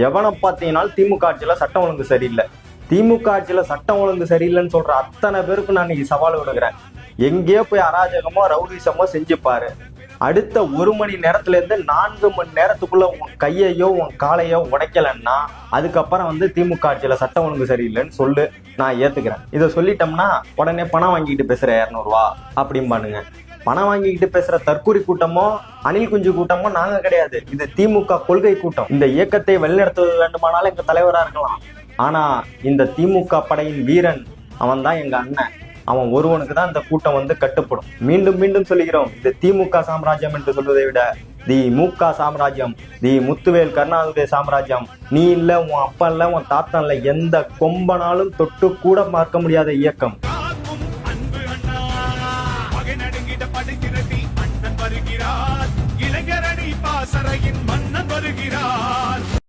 எவனை பார்த்தீங்கன்னாலும் திமுக ஆட்சியில சட்டம் ஒழுங்கு சரியில்லை, திமுக ஆட்சியில சட்டம் ஒழுங்கு சரியில்லைன்னு சொல்ற அத்தனை பேருக்கு நான் இன்னைக்கு சவால் விடுகிறேன். எங்கேயோ போய் அராஜகமோ ரவுடிசமோ செஞ்சுப்பாரு, அடுத்த 1 மணி நேரத்துல இருந்து 4 மணி நேரத்துக்குள்ள உன் கையையோ உன் காலையோ உடைக்கலன்னா அதுக்கப்புறம் திமுக ஆட்சியில சட்டம் ஒழுங்கு சரியில்லைன்னு சொல்லு, நான் ஏத்துக்கிறேன். இதை சொல்லிட்டோம்னா உடனே பணம் வாங்கிட்டு பேசுற 200 ரூபா அப்படிம்பானுங்க. பணம் வாங்கிக்கிட்டு பேசுற தற்கூரி கூட்டமோ அணில் குஞ்சு கூட்டமோ நாங்க கிடையாது. இது திமுக கொள்கை கூட்டம். இந்த இயக்கத்தை வழிநடத்துவது வேண்டுமானாலும் எங்க தலைவரா இருக்கலாம். ஆனா இந்த திமுக படையின் வீரன் அவன் தான் எங்க அண்ணன். அவன் ஒருவனுக்கு தான் இந்த கூட்டம் கட்டுப்படும். மீண்டும் மீண்டும் சொல்லுகிறோம், இது திமுக சாம்ராஜ்யம் என்று சொல்வதை விட தி முக சாம்ராஜ்யம், தி முத்துவேல் கருணாநிதி சாம்ராஜ்யம். நீ இல்ல, உன் அப்பா இல்ல, உன் தாத்தா இல்ல, எந்த கொம்பனாலும் தொட்டு கூட பார்க்க முடியாத இயக்கம்.